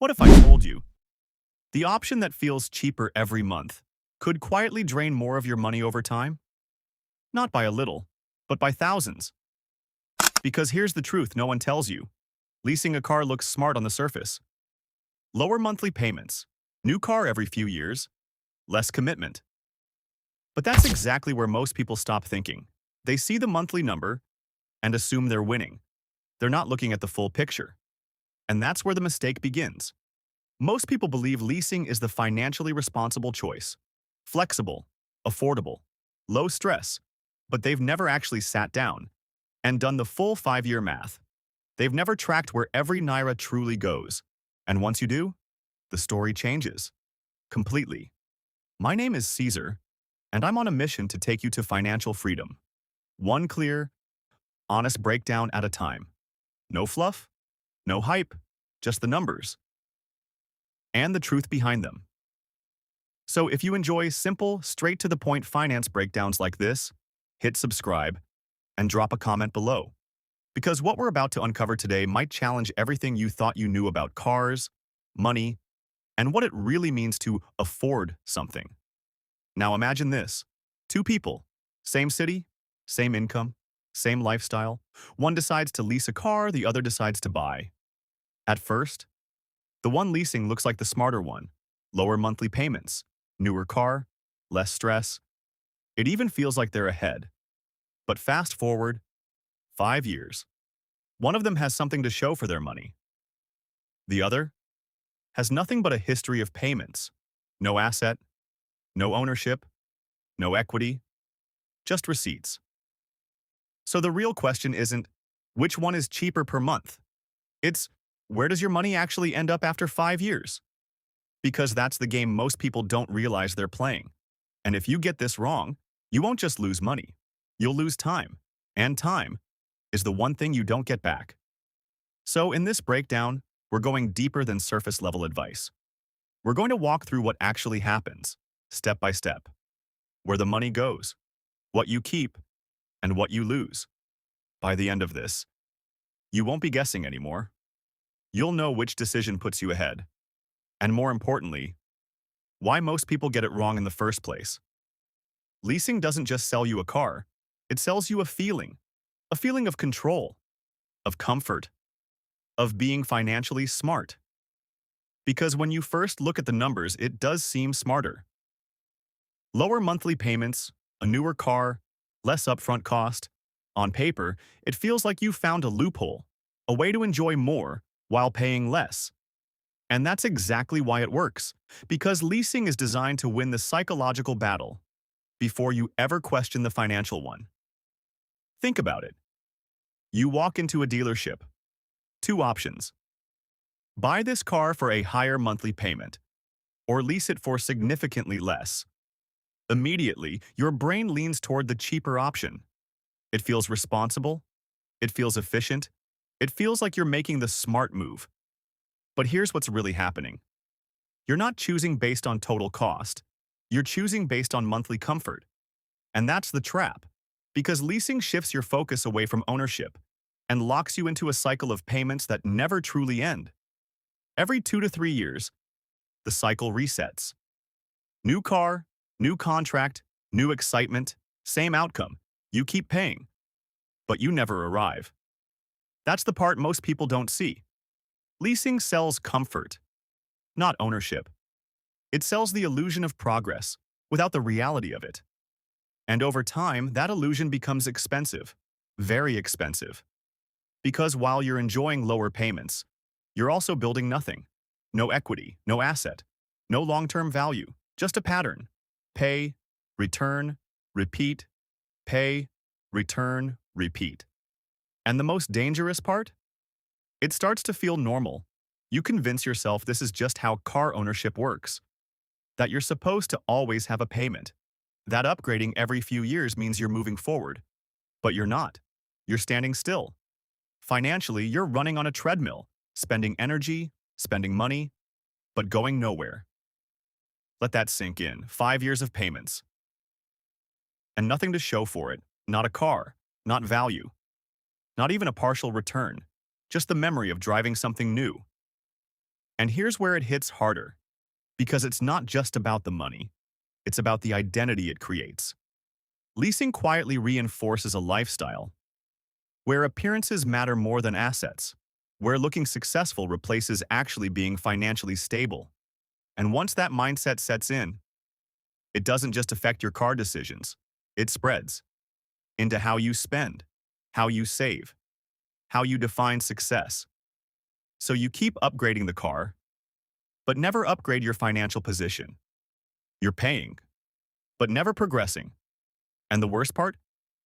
What if I told you the option that feels cheaper every month could quietly drain more of your money over time? Not by a little, but by thousands. Because here's the truth no one tells you. Leasing a car looks smart on the surface. Lower monthly payments, new car every few years, less commitment. But that's exactly where most people stop thinking. They see the monthly number and assume they're winning. They're not looking at the full picture. And that's where the mistake begins. Most people believe leasing is the financially responsible choice. Flexible, affordable, low stress. But they've never actually sat down and done the full 5-year math. They've never tracked where every naira truly goes. And once you do, the story changes. Completely. My name is Caesar, and I'm on a mission to take you to financial freedom. One clear, honest breakdown at a time. No fluff, no hype, just the numbers and the truth behind them. So if you enjoy simple, straight-to-the-point finance breakdowns like this, hit subscribe and drop a comment below. Because what we're about to uncover today might challenge everything you thought you knew about cars, money, and what it really means to afford something. Now imagine this. Two people, same city, same income, same lifestyle. One decides to lease a car, the other decides to buy. At first, the one leasing looks like the smarter one. Lower monthly payments, newer car, less stress. It even feels like they're ahead. But fast forward 5 years. One of them has something to show for their money. The other has nothing but a history of payments. No asset, no ownership, no equity, just receipts. So the real question isn't, which one is cheaper per month? It's, where does your money actually end up after 5 years? Because that's the game most people don't realize they're playing. And if you get this wrong, you won't just lose money. You'll lose time. And time is the one thing you don't get back. So in this breakdown, we're going deeper than surface-level advice. We're going to walk through what actually happens, step by step. Where the money goes, what you keep, and what you lose. By the end of this, you won't be guessing anymore. You'll know which decision puts you ahead. And more importantly, why most people get it wrong in the first place. Leasing doesn't just sell you a car, it sells you a feeling of control, of comfort, of being financially smart. Because when you first look at the numbers, it does seem smarter. Lower monthly payments, a newer car, less upfront cost. On paper, it feels like you found a loophole, a way to enjoy more while paying less. And that's exactly why it works, because leasing is designed to win the psychological battle before you ever question the financial one. Think about it. You walk into a dealership. Two options. Buy this car for a higher monthly payment, or lease it for significantly less. Immediately, your brain leans toward the cheaper option. It feels responsible. It feels efficient. It feels like you're making the smart move. But here's what's really happening. You're not choosing based on total cost. You're choosing based on monthly comfort. And that's the trap, because leasing shifts your focus away from ownership and locks you into a cycle of payments that never truly end. Every 2 to 3 years, the cycle resets. New car, new contract, new excitement, same outcome. You keep paying, but you never arrive. That's the part most people don't see. Leasing sells comfort, not ownership. It sells the illusion of progress without the reality of it. And over time, that illusion becomes expensive, very expensive. Because while you're enjoying lower payments, you're also building nothing. No equity, no asset, no long-term value, just a pattern. Pay, return, repeat, pay, return, repeat. And the most dangerous part? It starts to feel normal. You convince yourself this is just how car ownership works. That you're supposed to always have a payment. That upgrading every few years means you're moving forward. But you're not. You're standing still. Financially, you're running on a treadmill, spending energy, spending money, but going nowhere. Let that sink in. 5 years of payments. And nothing to show for it. Not a car, not value, not even a partial return. Just the memory of driving something new. And here's where it hits harder, because it's not just about the money, it's about the identity it creates. Leasing quietly reinforces a lifestyle where appearances matter more than assets, where looking successful replaces actually being financially stable. And once that mindset sets in, it doesn't just affect your car decisions, it spreads into how you spend, how you save, how you define success. So you keep upgrading the car, but never upgrade your financial position. You're paying, but never progressing. And the worst part?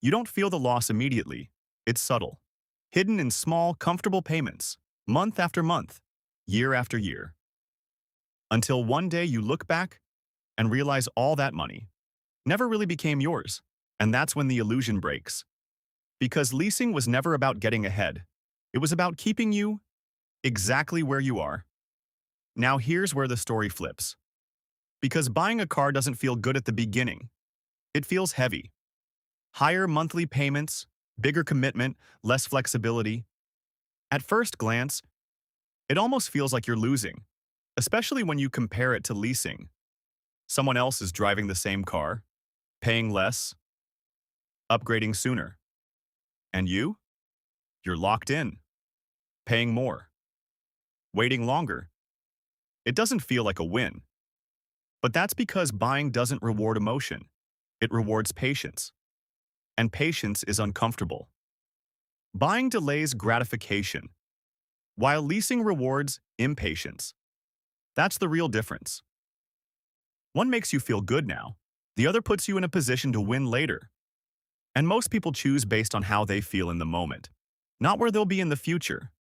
You don't feel the loss immediately. It's subtle, hidden in small, comfortable payments, month after month, year after year. Until one day you look back and realize all that money never really became yours. And that's when the illusion breaks. Because leasing was never about getting ahead. It was about keeping you exactly where you are. Now here's where the story flips. Because buying a car doesn't feel good at the beginning. It feels heavy. Higher monthly payments, bigger commitment, less flexibility. At first glance, it almost feels like you're losing, especially when you compare it to leasing. Someone else is driving the same car, paying less, upgrading sooner. And you? You're locked in, paying more, waiting longer. It doesn't feel like a win. But that's because buying doesn't reward emotion. It rewards patience. And patience is uncomfortable. Buying delays gratification, while leasing rewards impatience. That's the real difference. One makes you feel good now. The other puts you in a position to win later. And most people choose based on how they feel in the moment, not where they'll be in the future.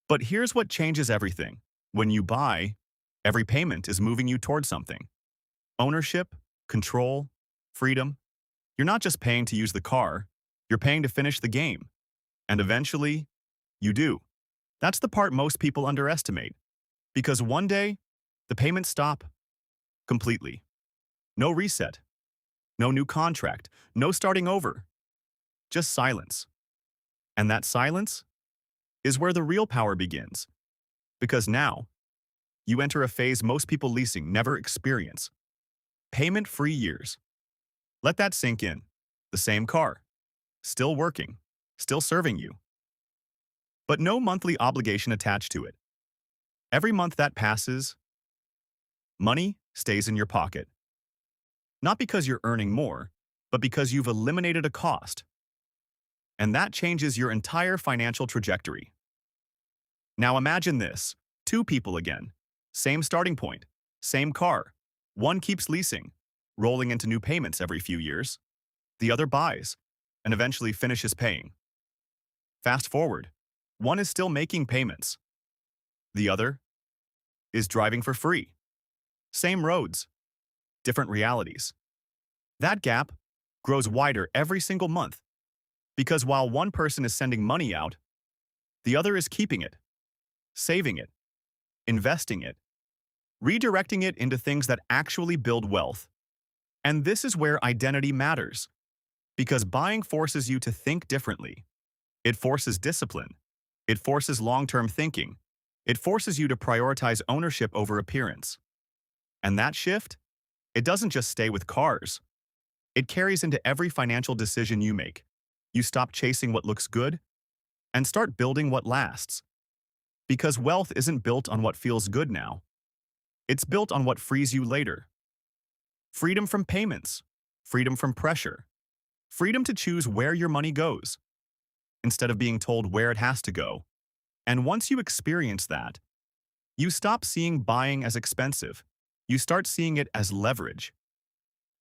But here's what changes everything. When you buy, every payment is moving you toward something. Ownership, control, freedom. You're not just paying to use the car, you're paying to finish the game. And eventually, you do. That's the part most people underestimate. Because one day, the payments stop completely. No reset, no new contract, no starting over. Just silence. And that silence is where the real power begins. Because now, you enter a phase most people leasing never experience. Payment-free years. Let that sink in. The same car, still working, still serving you. But no monthly obligation attached to it. Every month that passes, money stays in your pocket. Not because you're earning more, but because you've eliminated a cost. And that changes your entire financial trajectory. Now imagine this, two people again, same starting point, same car. One keeps leasing, rolling into new payments every few years. The other buys, and eventually finishes paying. Fast forward, one is still making payments. The other is driving for free. Same roads, different realities. That gap grows wider every single month because while one person is sending money out, the other is keeping it, saving it, investing it, redirecting it into things that actually build wealth. And this is where identity matters, because buying forces you to think differently. It forces discipline. It forces long-term thinking. It forces you to prioritize ownership over appearance. And that shift, it doesn't just stay with cars. It carries into every financial decision you make. You stop chasing what looks good and start building what lasts. Because wealth isn't built on what feels good now. It's built on what frees you later. Freedom from payments, freedom from pressure, freedom to choose where your money goes, instead of being told where it has to go. And once you experience that, you stop seeing buying as expensive. You start seeing it as leverage.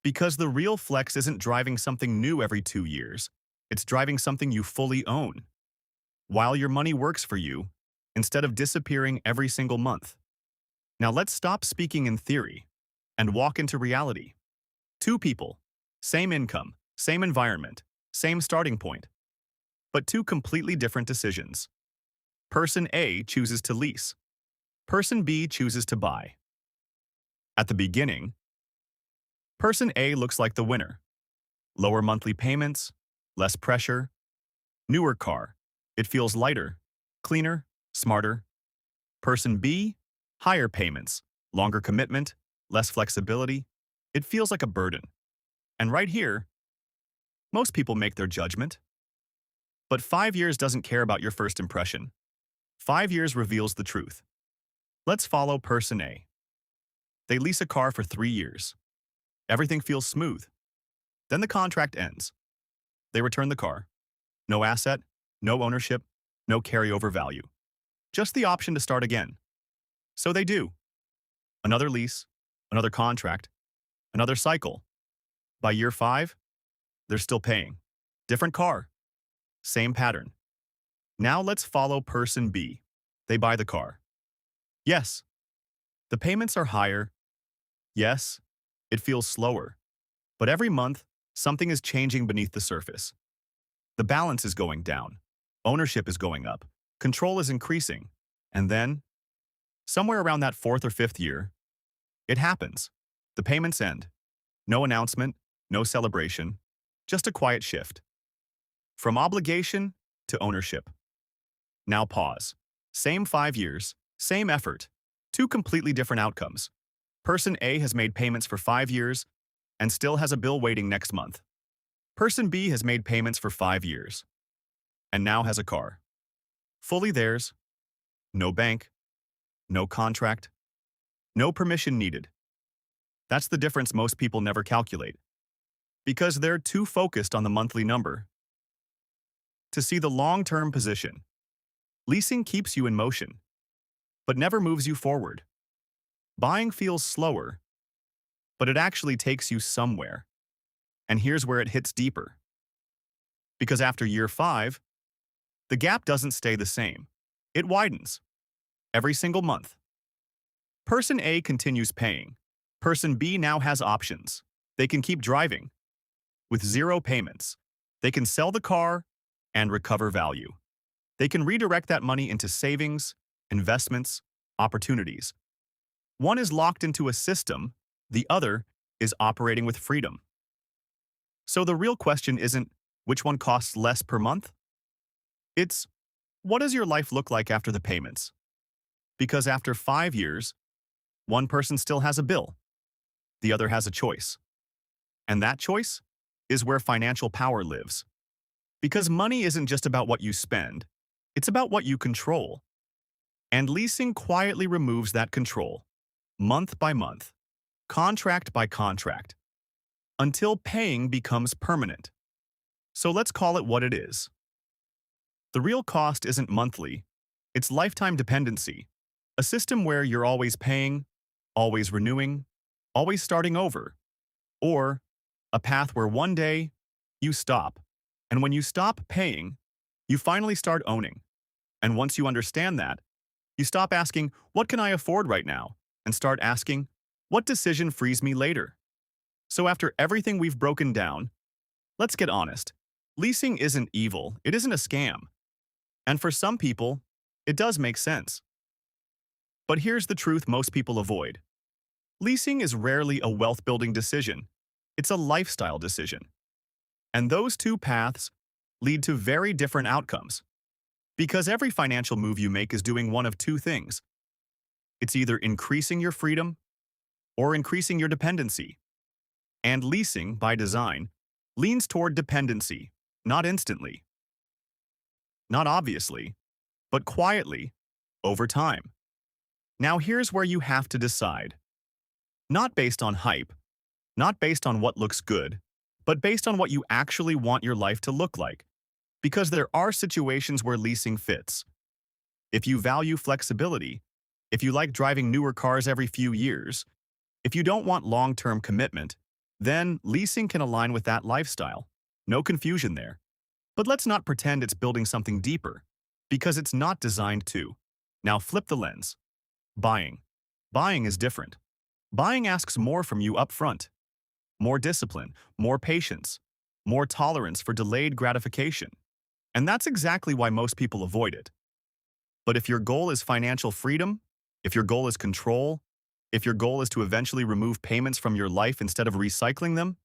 Because the real flex isn't driving something new every 2 years. It's driving something you fully own, while your money works for you, instead of disappearing every single month. Now let's stop speaking in theory and walk into reality. Two people, same income, same environment, same starting point, but two completely different decisions. Person A chooses to lease. Person B chooses to buy. At the beginning, person A looks like the winner. Lower monthly payments, less pressure, newer car. It feels lighter, cleaner, smarter. Person B Higher payments, longer commitment, less flexibility. It feels like a burden. And right here, most people make their judgment. But 5 years doesn't care about your first impression. 5 years reveals the truth. Let's follow person A. They lease a car for 3 years. Everything feels smooth. Then the contract ends. They return the car. No asset, no ownership, no carryover value. Just the option to start again. So they do. Another lease, another contract, another cycle. By year 5, they're still paying. Different car. Same pattern. Now let's follow person B. They buy the car. Yes, the payments are higher. Yes, it feels slower. But every month, something is changing beneath the surface. The balance is going down. Ownership is going up. Control is increasing. And then, somewhere around that 4th or 5th year, it happens. The payments end. No announcement, no celebration, just a quiet shift. From obligation to ownership. Now pause. Same 5 years, same effort, two completely different outcomes. Person A has made payments for 5 years and still has a bill waiting next month. Person B has made payments for 5 years and now has a car. Fully theirs, no bank, no contract, no permission needed. That's the difference most people never calculate, because they're too focused on the monthly number to see the long-term position. Leasing keeps you in motion, but never moves you forward. Buying feels slower, but it actually takes you somewhere. And here's where it hits deeper. Because after year 5, the gap doesn't stay the same. It widens. Every single month. Person A continues paying. Person B now has options. They can keep driving. With 0 payments, they can sell the car and recover value. They can redirect that money into savings, investments, opportunities. One is locked into a system, the other is operating with freedom. So the real question isn't which one costs less per month? It's, what does your life look like after the payments? Because after 5 years, one person still has a bill, the other has a choice. And that choice is where financial power lives. Because money isn't just about what you spend, it's about what you control. And leasing quietly removes that control, month by month, contract by contract, until paying becomes permanent. So let's call it what it is. The real cost isn't monthly, it's lifetime dependency, a system where you're always paying, always renewing, always starting over, or a path where one day you stop, and when you stop paying, you finally start owning. And once you understand that, you stop asking, what can I afford right now? And start asking, what decision frees me later? So after everything we've broken down, let's get honest. Leasing isn't evil, it isn't a scam. And for some people, it does make sense. But here's the truth most people avoid. Leasing is rarely a wealth-building decision. It's a lifestyle decision. And those two paths lead to very different outcomes. Because every financial move you make is doing one of two things. It's either increasing your freedom or increasing your dependency. And leasing, by design, leans toward dependency, not instantly, not obviously, but quietly, over time. Now here's where you have to decide. Not based on hype, not based on what looks good, but based on what you actually want your life to look like. Because there are situations where leasing fits. If you value flexibility, if you like driving newer cars every few years, if you don't want long-term commitment, then leasing can align with that lifestyle. No confusion there. But let's not pretend it's building something deeper, because it's not designed to. Now flip the lens. Buying. Buying is different. Buying asks more from you up front. More discipline, more patience, more tolerance for delayed gratification. And that's exactly why most people avoid it. But if your goal is financial freedom, if your goal is control, if your goal is to eventually remove payments from your life instead of recycling them,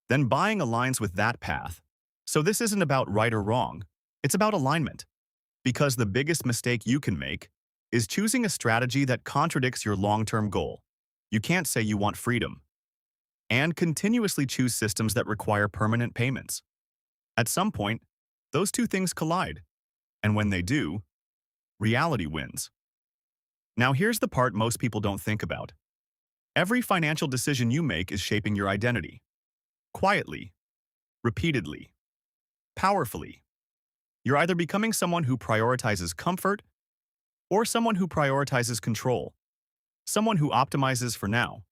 then buying aligns with that path. So this isn't about right or wrong, it's about alignment. Because the biggest mistake you can make is choosing a strategy that contradicts your long-term goal. You can't say you want freedom and continuously choose systems that require permanent payments. At some point, those two things collide, and when they do, reality wins. Now here's the part most people don't think about. Every financial decision you make is shaping your identity. Quietly, repeatedly, powerfully. You're either becoming someone who prioritizes comfort or someone who prioritizes control, someone who optimizes for now,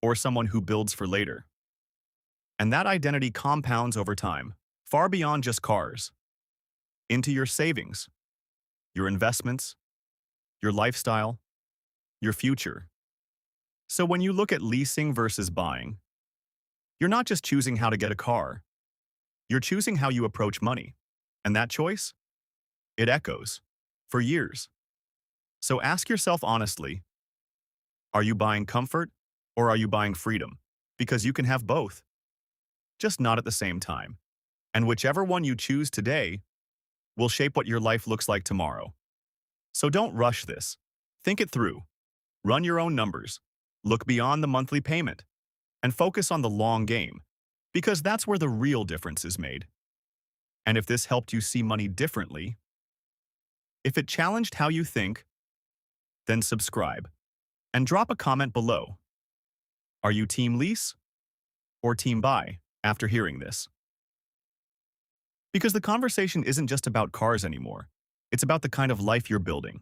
or someone who builds for later. And that identity compounds over time, far beyond just cars, into your savings, your investments, your lifestyle, your future. So when you look at leasing versus buying, you're not just choosing how to get a car, you're choosing how you approach money. And that choice? It echoes for years. So ask yourself honestly, are you buying comfort or are you buying freedom? Because you can have both, just not at the same time. And whichever one you choose today will shape what your life looks like tomorrow. So don't rush this. Think it through. Run your own numbers. Look beyond the monthly payment and focus on the long game, because that's where the real difference is made. And if this helped you see money differently, if it challenged how you think, then subscribe and drop a comment below. Are you team lease or team buy after hearing this? Because the conversation isn't just about cars anymore. It's about the kind of life you're building.